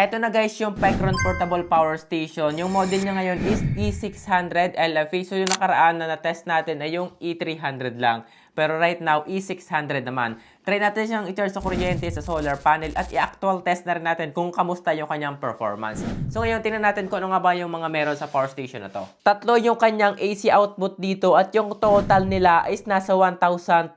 Eto na guys yung Pecron Portable Power Station. Yung model niya ngayon is E600 LFE. So yung nakaraan na na-test natin ay yung E300 lang. Pero right now, E600 naman. Try natin siyang i-charge sa kuryente, sa solar panel, at i-actual test na rin natin kung kamusta yung kanyang performance. So ngayon, tingnan natin kung ano nga ba yung mga meron sa power station na to. Tatlo yung kanyang AC output dito at yung total nila is nasa 1,200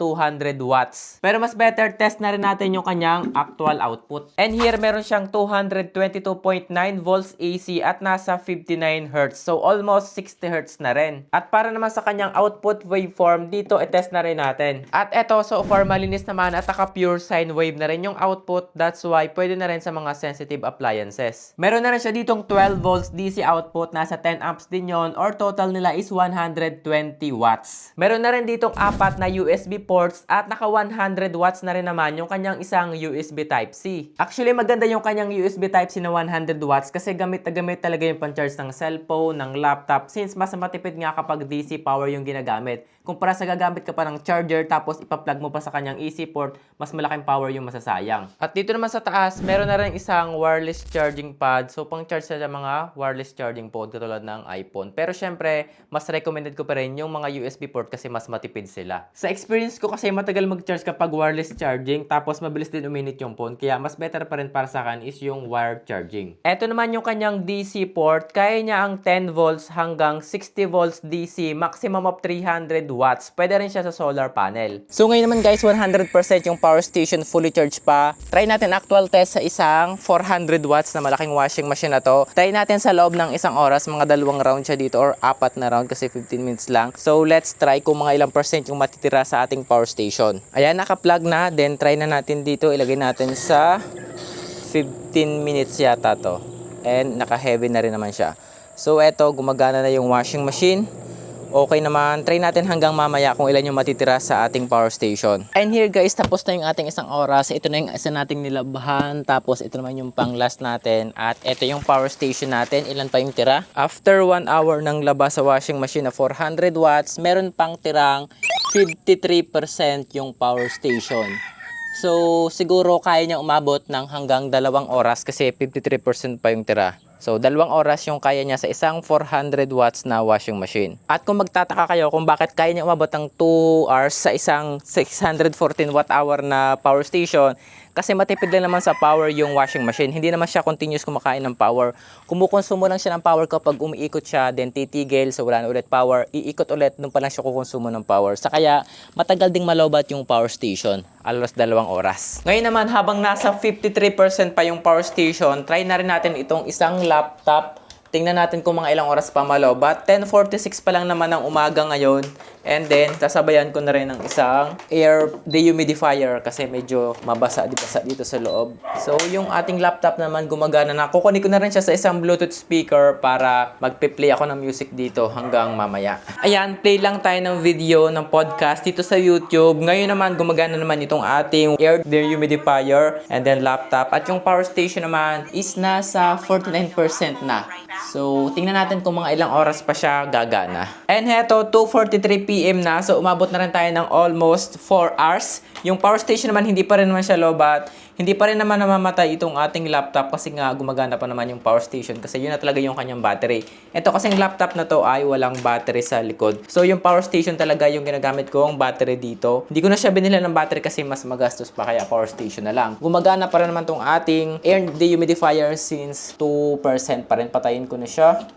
watts. Pero mas better, test na rin natin yung kanyang actual output. And here, meron siyang 222.9 volts AC at nasa 59 Hz. So almost 60 Hz na rin. At para naman sa kanyang output waveform, dito i-test na rin natin. At eto, so far malinis naman at naka-pure sine wave na rin yung output. That's why pwede na rin sa mga sensitive appliances. Meron na rin siya ditong 12 volts DC output. Nasa 10 amps din yon, or total nila is 120 watts. Meron na rin ditong 4 na USB ports at naka 100 watts na rin naman yung kanyang isang USB Type-C. Actually, maganda yung kanyang USB Type-C na 100 watts kasi gamit na gamit talaga yung pan-charge ng cellphone, ng laptop, since mas matipid nga kapag DC power yung ginagamit. Kumpara sa gagamit ka pa ng charger tapos ipa-plug mo pa sa kanyang AC port, mas malaking power yung masasayang. At dito naman sa taas, meron na rin isang wireless charging pad. So, pang-charge sa mga wireless charging pod katulad ng iPhone. Pero syempre, mas recommended ko pa rin yung mga USB port kasi mas matipid sila. Sa experience ko kasi matagal mag-charge kapag wireless charging tapos mabilis din uminit yung phone. Kaya mas better pa rin para sa akin is yung wired charging. Ito naman yung kanyang DC port. Kaya niya ang 10 volts hanggang 60 volts DC, maximum of 300 watts. Pwede rin siya sa solar panel. So ngayon naman guys, 100% yung power station fully charged pa. Try natin actual test sa isang 400 watts na malaking washing machine na to. Try natin sa loob ng isang oras, mga 2 round siya dito or 4 na round kasi 15 minutes lang. So let's try kung mga ilang percent yung matitira sa ating power station. Ayan, naka-plug na. Then try na natin dito. Ilagay natin sa 15 minutes yata to. And naka-heavy na rin naman siya. So eto, gumagana na yung washing machine. Okay naman, try natin hanggang mamaya kung ilan yung matitira sa ating power station. And here guys, tapos na yung ating isang oras. Ito na yung isa nating nilabhan. Tapos ito naman yung pang last natin. At ito yung power station natin. Ilan pa yung tira? After 1 hour ng labas sa washing machine na 400 watts, meron pang tirang 53% yung power station. So siguro kaya niya umabot ng hanggang 2 oras kasi 53% pa yung tira. So, 2 oras yung kaya niya sa isang 400 watts na washing machine. At kung magtataka kayo kung bakit kaya niya umabot ng 2 hours sa isang 614 watt hour na power station, kasi matipid lang naman sa power yung washing machine. Hindi naman siya continuous kumakain ng power. Kumukonsumo lang siya ng power kapag umiikot siya, then titigil, so wala na ulit power. Iikot ulit, doon pa lang siya kukonsumo ng power. Sa kaya, matagal ding malobat yung power station. Alos 2 oras. Ngayon naman, habang nasa 53% pa yung power station, try na rin natin itong isang laptop. Tingnan natin kung mga ilang oras pa malobat. 10:46 pa lang naman ng umaga ngayon. And then, sasabayan ko na rin ng isang air dehumidifier kasi medyo mabasa dito sa loob. So, yung ating laptop naman gumagana na. Kukunin ko na rin siya sa isang Bluetooth speaker para magpe-play ako ng music dito hanggang mamaya. Ayan, play lang tayo ng video ng podcast dito sa YouTube. Ngayon naman, gumagana naman itong ating air dehumidifier and then laptop. At yung power station naman is nasa 49% na. So, tingnan natin kung mga ilang oras pa siya gagana. And heto, 2:43 PM na. So, umabot na rin tayo ng almost 4 hours. Yung power station naman, hindi pa rin naman siya lobat. Hindi pa rin naman namamatay itong ating laptop kasi nga gumagana pa naman yung power station kasi yun na talaga yung kanyang battery. Ito kasing laptop na to ay walang battery sa likod. So, yung power station talaga yung ginagamit ko, ang battery dito. Hindi ko na siya binili ng battery kasi mas magastos pa kaya power station na lang. Gumagana pa rin naman tong ating air dehumidifier since 2% pa rin. Patayin ko na siya.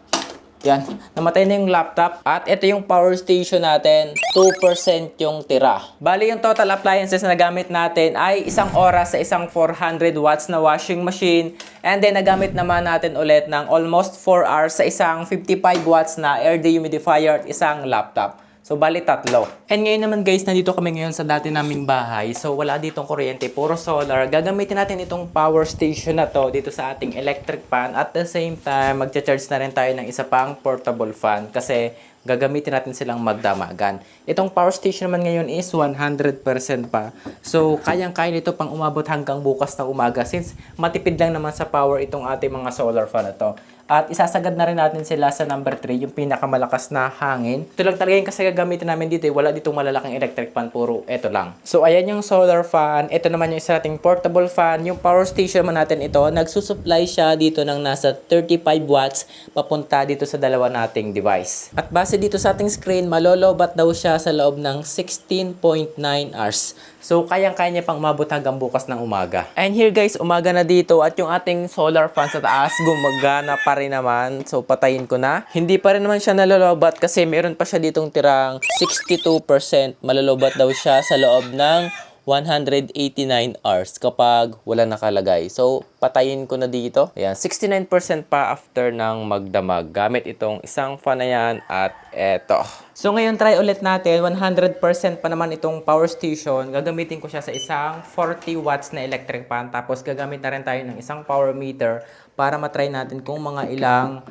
Yan, namatay na yung laptop. At ito yung power station natin, 2% yung tira. Bali yung total appliances na nagamit natin ay isang oras sa isang 400 watts na washing machine. And then nagamit naman natin ulit ng almost 4 hours sa isang 55 watts na air dehumidifier at isang laptop. So, bali 3. And ngayon naman guys, nandito kami ngayon sa dati naming bahay. So, wala ditong kuryente, puro solar. Gagamitin natin itong power station na to dito sa ating electric fan. At the same time, magcha-charge na rin tayo ng isa pang portable fan kasi gagamitin natin silang magdamagan. Itong power station naman ngayon is 100% pa. So, kayang-kaya nito pang umabot hanggang bukas na umaga since matipid lang naman sa power itong ating mga solar fan na to. At isasagad na rin natin sila sa number 3, yung pinakamalakas na hangin. Ito lang talaga yung kasi gagamitin namin dito. Wala ditong malalaking electric fan, puro ito lang. So ayan yung solar fan. Ito naman yung isa nating portable fan. Yung power station man natin ito, nagsusupply siya dito ng nasa 35 watts papunta dito sa dalawa nating device. At base dito sa ating screen, malolobat daw siya sa loob ng 16.9 hours. So, kayang-kaya niya pang mabot hanggang bukas ng umaga. And here guys, umaga na dito at yung ating solar fan sa taas gumagana pa rin naman. So, patayin ko na. Hindi pa rin naman siya nalolobat kasi meron pa siya ditong tirang 62%. Malolobat daw siya sa loob ng 189 hours kapag wala nakalagay. So, patayin ko na dito. Ayan, 69% pa after ng magdamag. Gamit itong isang fan na yan at eto. So, ngayon try ulit natin. 100% pa naman itong power station. Gagamitin ko siya sa isang 40 watts na electric fan. Tapos, gagamit na rin tayo ng isang power meter para matry natin kung mga ilang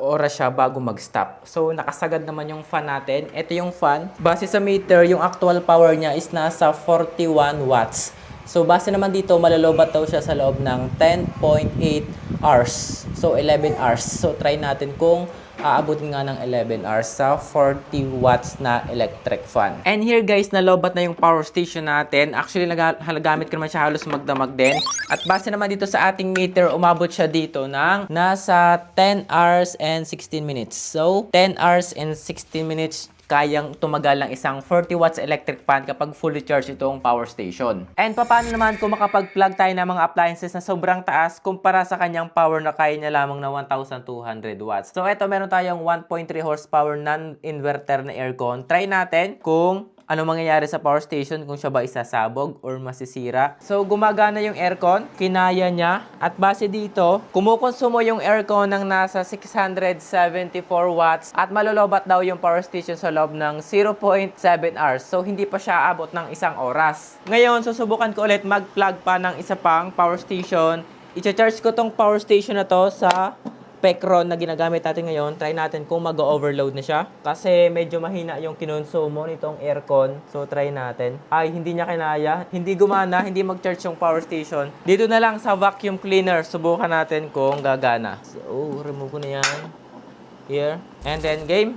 oras siya bago mag-stop. So, nakasagad naman yung fan natin. Ito yung fan. Base sa meter, yung actual power niya is nasa 41 watts. So, base naman dito, malalobat daw siya sa loob ng 10.8 hours. So, 11 hours. So, try natin kung aabutin nga ng 11 hours sa 40 watts na electric fan. And here guys, nalobat na yung power station natin. Actually, nagagamit ko naman siya halos magdamag din. At base naman dito sa ating meter, umabot siya dito ng nasa 10 hours and 16 minutes. So, 10 hours and 16 minutes kayang tumagal ng isang 40 watts electric fan kapag fully charged itong power station. And paano naman kung makapag-plug tayo ng mga appliances na sobrang taas kumpara sa kanyang power na kaya niya lamang na 1,200 watts. So ito, meron tayong 1.3 horsepower non-inverter na aircon. Try natin kung ano mangyayari sa power station, kung siya ba isasabog or masisira. So, gumagana yung aircon, kinaya niya. At base dito, kumukonsumo yung aircon ng nasa 674 watts at malolobat daw yung power station sa loob ng 0.7 hours. So, hindi pa siya abot ng isang oras. Ngayon, susubukan ko ulit mag-plug pa ng isa pang power station. I-charge ko tong power station na to sa Pecron na ginagamit natin ngayon. Try natin kung mag-overload na siya. Kasi medyo mahina yung kinonsumo nitong aircon. So, try natin. Ay, hindi niya kinaya. Hindi gumana. Hindi mag-charge yung power station. Dito na lang sa vacuum cleaner. Subukan natin kung gagana. So, remove ko na yan. Here. And then, game.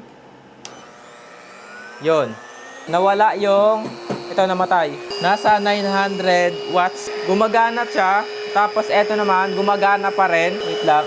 Yun. Nawala yung... Ito, namatay. Nasa 900 watts. Gumagana siya. Tapos, eto naman, gumagana pa rin. Wait lang.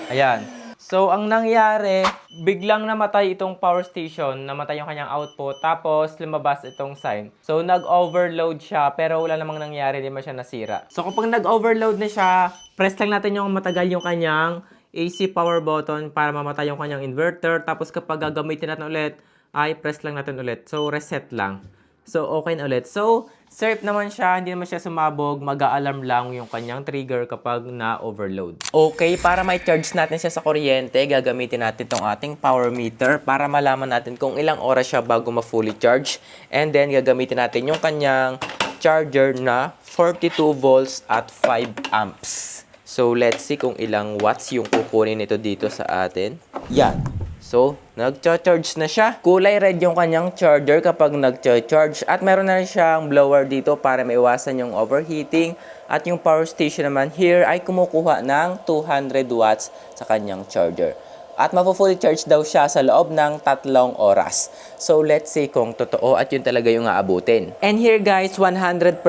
Ayan. So, ang nangyari, biglang namatay itong power station, namatay yung kanyang output, tapos lumabas itong sign. So, nag-overload siya, pero wala namang nangyari, di man siya nasira. So, kapag nag-overload na siya, press lang natin yung matagal yung kanyang AC power button para mamatay yung kanyang inverter. Tapos, kapag gagamitin natin ulit, ay press lang natin ulit. So, reset lang. So, okay na ulit. So, safe naman siya. Hindi naman siya sumabog. Mag-a-alarm lang yung kanyang trigger kapag na-overload. Okay, para may charge natin siya sa kuryente, gagamitin natin itong ating power meter para malaman natin kung ilang oras siya bago ma-fully charge. And then, gagamitin natin yung kanyang charger na 42 volts at 5 amps. So, let's see kung ilang watts yung kukunin nito dito sa atin. Yan. So, nag-charge na siya. Kulay red yung kanyang charger kapag nag-charge. At meron na rin siyang blower dito para maiwasan yung overheating. At yung power station naman here ay kumukuha ng 200 watts sa kanyang charger. At mapo-fully charge daw siya sa loob ng 3 oras. So, let's see kung totoo at yun talaga yung aabutin. And here guys, 100%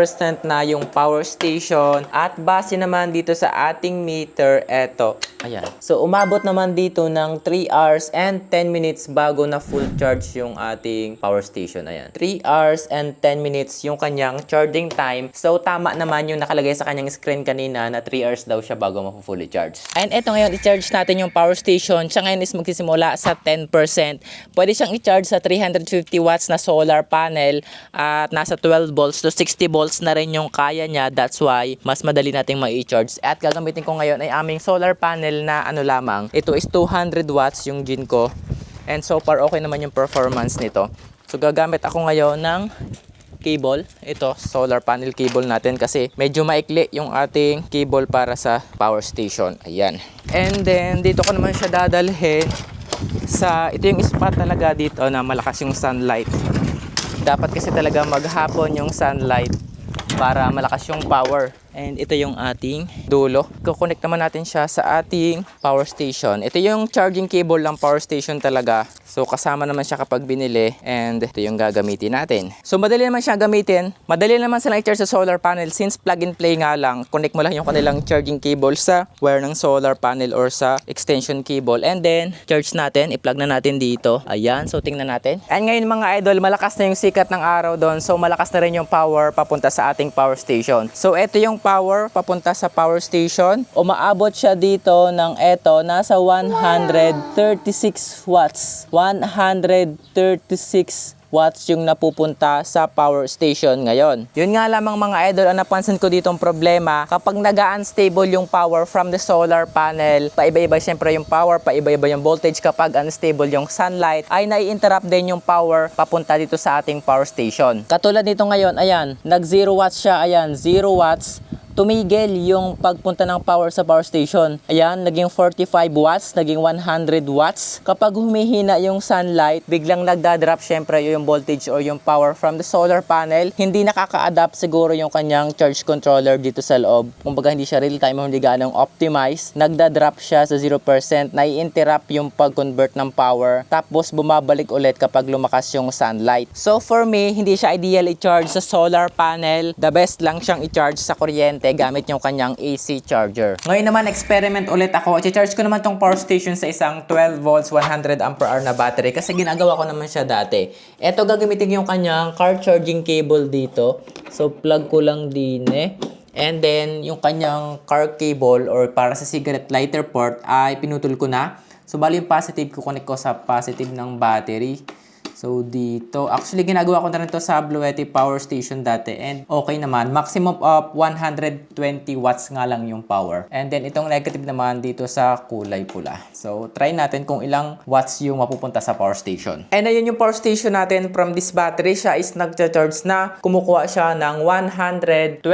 na yung power station. At base naman dito sa ating meter, eto. Ayan. So, umabot naman dito ng 3 hours and 10 minutes bago na full charge yung ating power station. Ayan. 3 hours and 10 minutes yung kanyang charging time. So, tama naman yung nakalagay sa kanyang screen kanina na 3 hours daw siya bago mapo-fully charge. And eto ngayon, i-charge natin yung power station. Siya ngayon is magsisimula sa 10%. Pwede siyang i-charge sa 350 watts na solar panel at nasa 12 volts to 60 volts na rin yung kaya niya. That's why mas madali nating mai-charge. At gagamitin ko ngayon ay aming solar panel na ano lamang. Ito is 200 watts yung gin ko. And so far okay naman yung performance nito. So gagamit ako ngayon ng cable. Ito, solar panel cable natin kasi medyo maikli yung ating cable para sa power station. Ayan. And then, dito ko naman siya dadalhin sa, ito yung spot talaga dito na malakas yung sunlight. Dapat kasi talaga maghapon yung sunlight para malakas yung power. And ito yung ating dulo. Kukonect naman natin siya sa ating power station. Ito yung charging cable ng power station talaga. So kasama naman siya kapag binili. And ito yung gagamitin natin. So madali naman siya gamitin. Madali naman silang i-charge sa solar panel since plug and play nga lang. Connect mo lang yung kanilang charging cable sa wire ng solar panel or sa extension cable. And then charge natin. I-plug na natin dito. Ayan. So tingnan natin. And ngayon mga idol, malakas na yung sikat ng araw doon. So malakas na rin yung power papunta sa ating power station. So ito yung power papunta sa power station. Umaabot siya dito ng nasa 136 watts. 136 watts yung napupunta sa power station ngayon. Yun nga lamang mga idol, ang napansin ko ditong problema, kapag nag-unstable yung power from the solar panel, paiba-iba syempre yung power, paiba-iba yung voltage. Kapag unstable yung sunlight, ay nai-interrupt din yung power papunta dito sa ating power station. Katulad nito ngayon, ayan, nag 0 watts siya, ayan, 0 watts. Tumigil yung pagpunta ng power sa power station. Ayan, naging 45 watts, naging 100 watts. Kapag humihina yung sunlight, biglang nagdadrop syempre yung voltage or yung power from the solar panel. Hindi nakaka-adapt siguro yung kanyang charge controller dito sa loob. Kumbaga hindi siya real time, hindi ganong optimize. Nagdadrop siya sa 0%, nai-interrupt yung pag-convert ng power. Tapos bumabalik ulit kapag lumakas yung sunlight. So for me, hindi siya ideal i-charge sa solar panel. The best lang siyang i-charge sa kuryente gamit yung kanyang AC charger. Ngayon naman, experiment ulit ako. I-charge ko naman tong power station sa isang 12 volts 100 ampere hour na battery kasi ginagawa ko naman siya dati. Ito gagamitin yung kanyang car charging cable dito. So plug ko lang din and then yung kanyang car cable or para sa cigarette lighter port ay pinutol ko na. So bali yung positive ko connect ko sa positive ng battery. So dito, actually ginagawa ko na rin to sa Bluetti power station dati and okay naman. Maximum of 120 watts nga lang yung power. And then itong negative naman dito sa kulay pula. So try natin kung ilang watts yung mapupunta sa power station. And ayun yung power station natin from this battery. Siya is nagcha-charge na. Kumukuha siya ng 126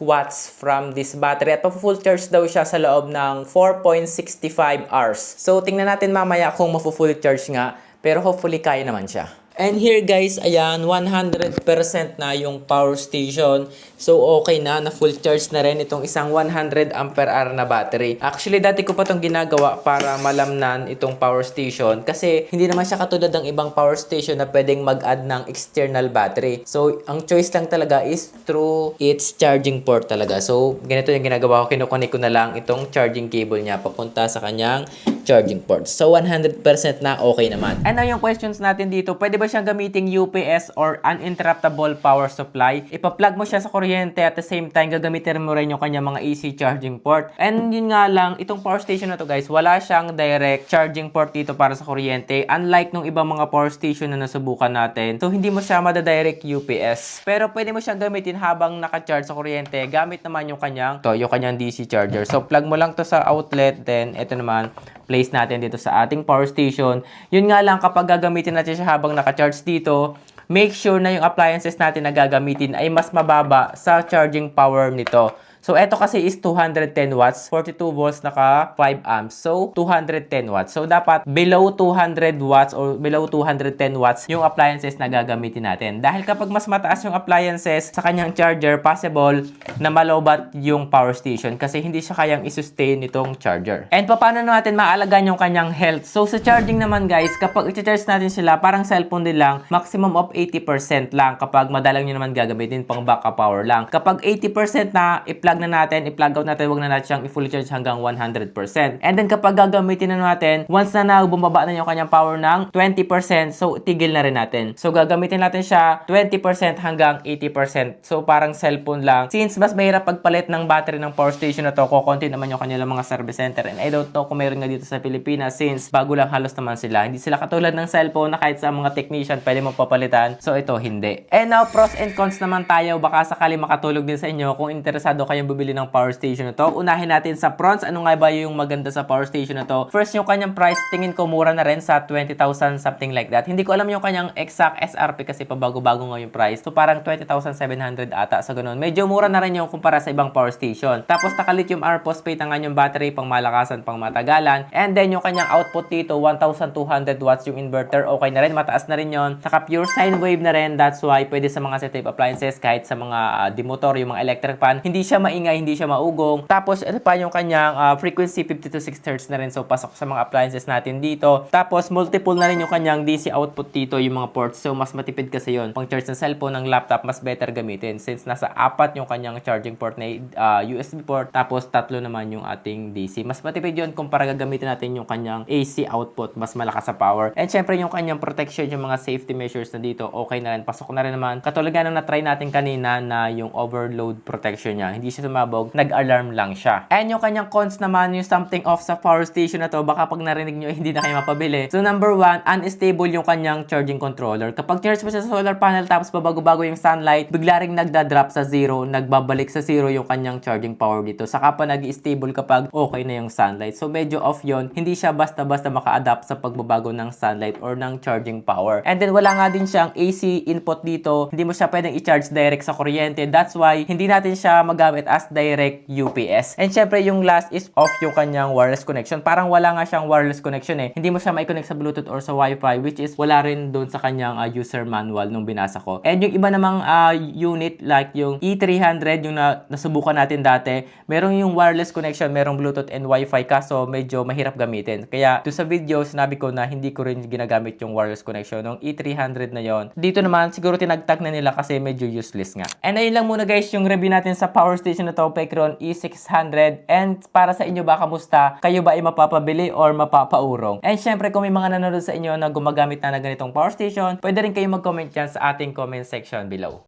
watts from this battery. At full charge daw siya sa loob ng 4.65 hours. So tingnan natin mamaya kung mafu-full charge nga. Pero hopefully kaya naman siya. And here guys, ayan, 100% na yung power station. So okay na full charge na rin itong isang 100 ampere hour na battery. Actually, dati ko pa itong ginagawa para malamnan itong power station. Kasi hindi naman siya katulad ng ibang power station na pwedeng mag-add ng external battery. So ang choice lang talaga is through its charging port talaga. So ganito yung ginagawa ko, kinukunik ko na lang itong charging cable niya papunta sa kanyang charging port. So 100% na okay naman. And now yung questions natin dito, pwede ba siyang gamiting UPS or uninterruptible power supply? Ipa-plug mo siya sa kuryente at the same time gagamitin mo rin yung kanya mga AC charging port. And yun nga lang, itong power station na to guys, wala siyang direct charging port dito para sa kuryente. Unlike nung ibang mga power station na nasubukan natin. So hindi mo siya madadirect UPS. Pero pwede mo siyang gamitin habang naka-charge sa kuryente. Gamit naman yung kanyang DC charger. So plug mo lang to sa outlet, then ito naman place natin dito sa ating power station. Yun nga lang, kapag gagamitin natin siya habang naka-charge dito, make sure na yung appliances natin na gagamitin ay mas mababa sa charging power nito. So, ito kasi is 210 watts, 42 volts, naka 5 amps. So, 210 watts. So, dapat below 200 watts or below 210 watts yung appliances na gagamitin natin. Dahil kapag mas mataas yung appliances sa kanyang charger, possible na malobat yung power station kasi hindi siya kayang i-sustain nitong charger. And paano natin maalagaan yung kanyang health? So, sa charging naman guys, kapag i-charge natin sila, parang cellphone din lang, maximum of 80% lang kapag madalang nyo naman gagamitin pang backup power lang. Kapag 80% na, i-plug out natin, wag na natin siyang i-fully charge hanggang 100%. And then kapag gagamitin na natin, once na bumaba na yung kanyang power ng 20%, so tigil na rin natin. So gagamitin natin siya 20% hanggang 80%. So parang cellphone lang. Since mas mahirap pagpalit ng battery ng power station na to, kukonti naman yung kanilang mga service center. And I don't know kung meron nga dito sa Pilipinas since bago lang halos naman sila. Hindi sila katulad ng cellphone na kahit sa mga technician pwede mo papalitan. So ito hindi. And now pros and cons naman tayo. Baka sakali makatulog din sa inyo kung interesado kayo tayong bumili ng power station na to. Unahin natin sa pros. Ano nga ba yung maganda sa power station na to? First, yung kanyang price, tingin ko mura na rin sa 20,000 something like that. Hindi ko alam yung kanyang exact SRP kasi pabago-bago nga yung price. So parang 20,700 ata sa ganun. Medyo mura na rin yung kumpara sa ibang power station. Tapos naka-lithium iron phosphate ang kanyang battery, pang malakasan, pang matagalan. And then yung kanyang output dito, 1,200 watts yung inverter. Okay na rin, mataas na rin yon. Naka pure sine wave na rin. That's why pwede sa mga set-type appliances, kahit sa mga demotor, yung mga electric fan. Hindi siya maingay, hindi siya maugong. Tapos ito pa yung kanyang frequency, 50 to 6 Hz na rin. So pasok sa mga appliances natin dito. Tapos multiple na rin yung kanyang DC output dito, yung mga ports. So mas matipid kasi yon. Pang charge ng cellphone, ng laptop, mas better gamitin. Since nasa 4 yung kanyang charging port na USB port. Tapos 3 naman yung ating DC. Mas matipid yun kumpara gagamitin natin yung kanyang AC output. Mas malakas sa power. And syempre yung kanyang protection, yung mga safety measures na dito, okay na rin. Pasok na rin naman. Katulad nga nung na-try natin kanina na yung overload protection niya. Hindi siya sumabog. Nag-alarm lang siya. And yung kanyang cons naman, yung something off sa power station na to, baka pag narinig nyo, hindi na kayo mapabili. So number 1, unstable yung kanyang charging controller. Kapag charge mo siya sa solar panel tapos babago-bago yung sunlight, bigla ring nagda-drop sa 0, nagbabalik sa 0 yung kanyang charging power dito. Saka pa nag-stable kapag okay na yung sunlight. So medyo off yon. Hindi siya basta-basta maka-adapt sa pagbabago ng sunlight or ng charging power. And then wala nga din siyang AC input dito. Hindi mo siya pwedeng i-charge direct sa kuryente. That's why hindi natin siya magamit as direct UPS. And syempre yung last is off yung kanyang wireless connection. Parang wala nga siyang wireless connection eh. Hindi mo siya mai-connect sa Bluetooth or sa Wi-Fi, which is wala rin doon sa kanyang user manual nung binasa ko. And yung iba namang unit like yung E300, yung nasubukan natin dati, merong yung wireless connection, merong Bluetooth and Wi-Fi, kaso medyo mahirap gamitin. Kaya doon sa video, sinabi ko na hindi ko rin ginagamit yung wireless connection ng E300 na yon. Dito naman, siguro tinagtag na nila kasi medyo useless nga. And ayun lang muna guys, yung review natin sa power station na to, Pecron E600. And para sa inyo ba, kamusta? Kayo ba ay mapapabili or mapapaurong? And syempre, kung may mga nanonood sa inyo na gumagamit na ng ganitong power station, pwede rin kayo mag-comment dyan sa ating comment section below.